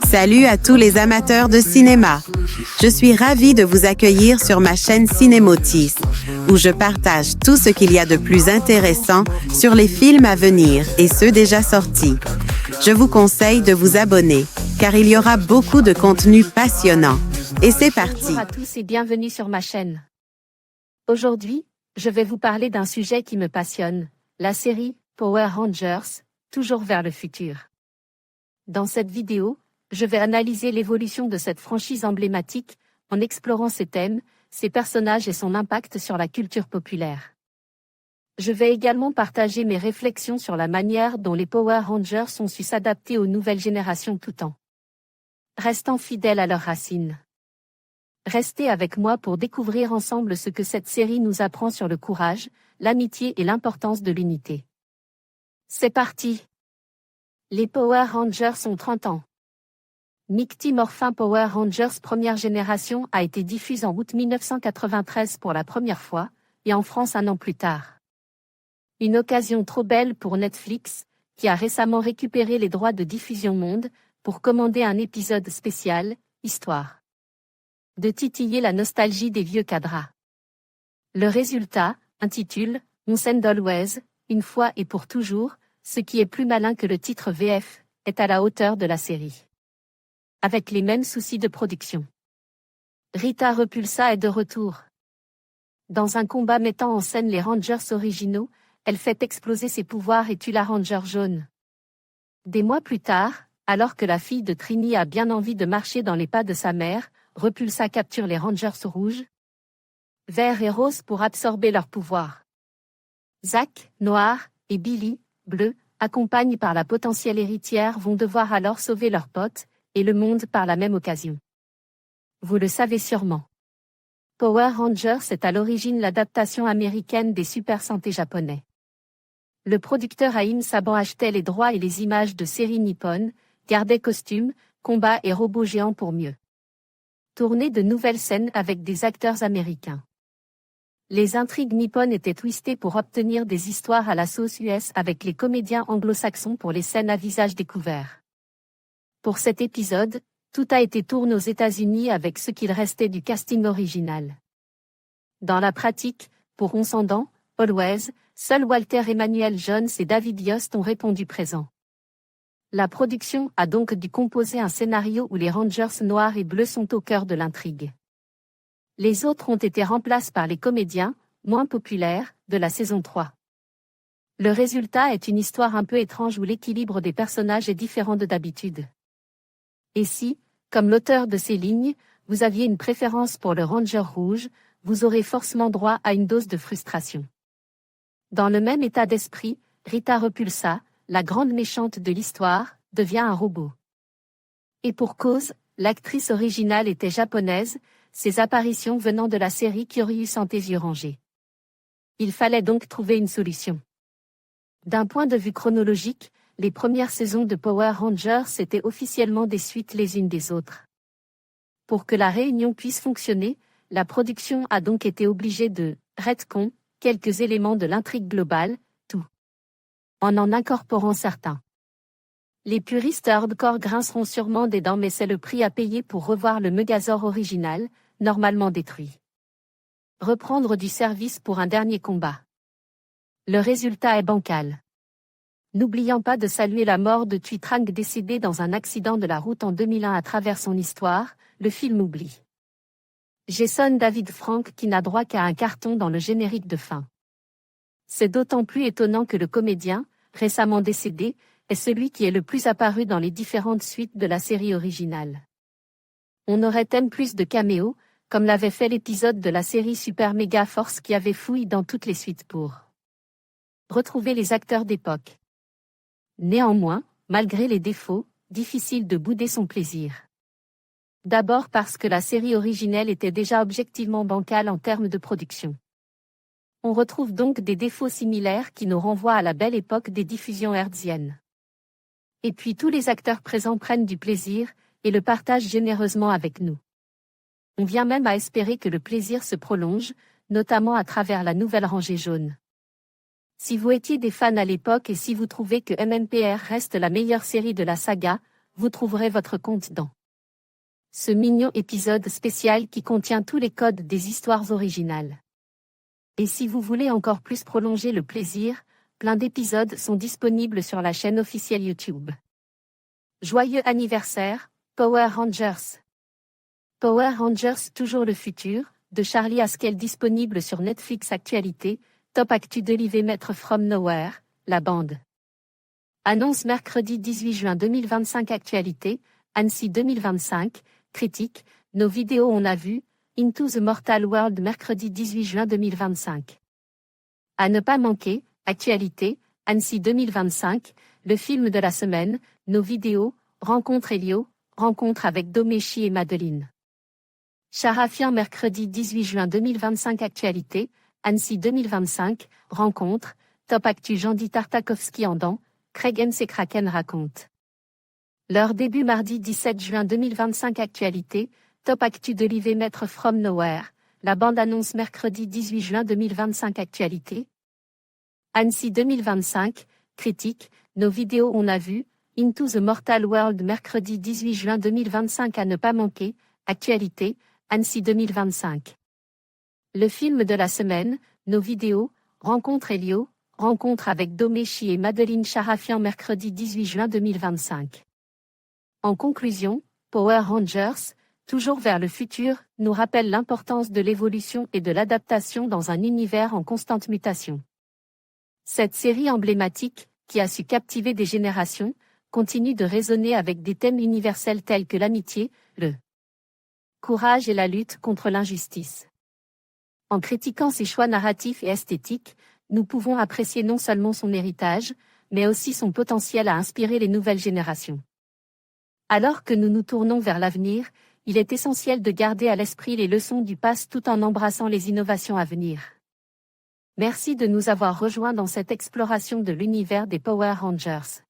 Salut à tous les amateurs de cinéma. Je suis ravie de vous accueillir sur ma chaîne Cinémotis, où je partage tout ce qu'il y a de plus intéressant sur les films à venir et ceux déjà sortis. Je vous conseille de vous abonner, car il y aura beaucoup de contenu passionnant. Et c'est parti. Bonjour à tous et bienvenue sur ma chaîne. Aujourd'hui, je vais vous parler d'un sujet qui me passionne, la série Power Rangers, toujours vers le futur. Dans cette vidéo, je vais analyser l'évolution de cette franchise emblématique, en explorant ses thèmes, ses personnages et son impact sur la culture populaire. Je vais également partager mes réflexions sur la manière dont les Power Rangers ont su s'adapter aux nouvelles générations tout en restant fidèles à leurs racines. Restez avec moi pour découvrir ensemble ce que cette série nous apprend sur le courage, l'amitié et l'importance de l'unité. C'est parti! Les Power Rangers ont 30 ans. Mighty Morphin Power Rangers première génération a été diffusé en août 1993 pour la première fois, et en France un an plus tard. Une occasion trop belle pour Netflix, qui a récemment récupéré les droits de diffusion monde, pour commander un épisode spécial, histoire de titiller la nostalgie des vieux cadras. Le résultat, intitule « Once and Always », une fois et pour toujours, ce qui est plus malin que le titre VF, est à la hauteur de la série. Avec les mêmes soucis de production. Rita Repulsa est de retour. Dans un combat mettant en scène les Rangers originaux, elle fait exploser ses pouvoirs et tue la Ranger jaune. Des mois plus tard, alors que la fille de Trini a bien envie de marcher dans les pas de sa mère, Repulsa capture les Rangers rouges, verts et roses pour absorber leurs pouvoirs. Zach, noir, et Billy, bleu, accompagnés par la potentielle héritière vont devoir alors sauver leurs potes, et le monde par la même occasion. Vous le savez sûrement. Power Rangers est à l'origine l'adaptation américaine des Super Sentai japonais. Le producteur Aim Saban achetait les droits et les images de séries nippones, gardait costumes, combats et robots géants pour mieux tourner de nouvelles scènes avec des acteurs américains. Les intrigues nippones étaient twistées pour obtenir des histoires à la sauce US avec les comédiens anglo-saxons pour les scènes à visage découvert. Pour cet épisode, tout a été tourné aux États-Unis avec ce qu'il restait du casting original. Dans la pratique, pour On s'entend, Always, seuls Walter Emmanuel Jones et David Yost ont répondu présent. La production a donc dû composer un scénario où les Rangers noirs et bleus sont au cœur de l'intrigue. Les autres ont été remplacés par les comédiens, moins populaires, de la saison 3. Le résultat est une histoire un peu étrange où l'équilibre des personnages est différent de d'habitude. Et si, comme l'auteur de ces lignes, vous aviez une préférence pour le Ranger rouge, vous aurez forcément droit à une dose de frustration. Dans le même état d'esprit, Rita Repulsa, la grande méchante de l'histoire, devient un robot. Et pour cause, l'actrice originale était japonaise, ses apparitions venant de la série Curious en tes yeux rangés. Il fallait donc trouver une solution. D'un point de vue chronologique, les premières saisons de Power Rangers étaient officiellement des suites les unes des autres. Pour que la réunion puisse fonctionner, la production a donc été obligée de retcon quelques éléments de l'intrigue globale, tout en incorporant certains. Les puristes hardcore grinceront sûrement des dents, mais c'est le prix à payer pour revoir le Megazord original, normalement détruit. Reprendre du service pour un dernier combat. Le résultat est bancal. N'oubliant pas de saluer la mort de Tui-Trang décédé dans un accident de la route en 2001 à travers son histoire, le film oublie. Jason David Frank qui n'a droit qu'à un carton dans le générique de fin. C'est d'autant plus étonnant que le comédien, récemment décédé, est celui qui est le plus apparu dans les différentes suites de la série originale. On aurait aimé plus de caméos, comme l'avait fait l'épisode de la série Super Mega Force qui avait fouillé dans toutes les suites pour retrouver les acteurs d'époque. Néanmoins, malgré les défauts, difficile de bouder son plaisir. D'abord parce que la série originelle était déjà objectivement bancale en termes de production. On retrouve donc des défauts similaires qui nous renvoient à la belle époque des diffusions hertziennes. Et puis tous les acteurs présents prennent du plaisir, et le partagent généreusement avec nous. On vient même à espérer que le plaisir se prolonge, notamment à travers la nouvelle rangée jaune. Si vous étiez des fans à l'époque et si vous trouvez que MMPR reste la meilleure série de la saga, vous trouverez votre compte dans ce mignon épisode spécial qui contient tous les codes des histoires originales. Et si vous voulez encore plus prolonger le plaisir, plein d'épisodes sont disponibles sur la chaîne officielle YouTube. Joyeux anniversaire, Power Rangers! Power Rangers toujours le futur, de Charlie Haskell disponible sur Netflix Actualité, Top Actu d'Olivier Maître From Nowhere, la bande. Annonce mercredi 18 juin 2025 Actualité, Annecy 2025, critique, nos vidéos on a vu, Into the Mortal World mercredi 18 juin 2025. À ne pas manquer, Actualité, Annecy 2025, le film de la semaine, nos vidéos, rencontre Elio, rencontre avec Doméchi et Madeline. Charafian mercredi 18 juin 2025 Actualité, Annecy 2025, rencontre, Top Actu Jandy Tartakovsky en dents, Craig MC Kraken raconte. Leur début mardi 17 juin 2025 Actualité, Top Actu d'Olivier Maître From Nowhere, la bande-annonce mercredi 18 juin 2025 Actualité. Annecy 2025, critique, nos vidéos on a vu, Into the Mortal World mercredi 18 juin 2025 à ne pas manquer, Actualité, Annecy 2025. Le film de la semaine, nos vidéos, rencontre Elio, rencontre avec Doméchi et Madeline Charafian mercredi 18 juin 2025. En conclusion, Power Rangers, toujours vers le futur, nous rappelle l'importance de l'évolution et de l'adaptation dans un univers en constante mutation. Cette série emblématique, qui a su captiver des générations, continue de résonner avec des thèmes universels tels que l'amitié, le courage et la lutte contre l'injustice. En critiquant ses choix narratifs et esthétiques, nous pouvons apprécier non seulement son héritage, mais aussi son potentiel à inspirer les nouvelles générations. Alors que nous nous tournons vers l'avenir, il est essentiel de garder à l'esprit les leçons du passé tout en embrassant les innovations à venir. Merci de nous avoir rejoints dans cette exploration de l'univers des Power Rangers.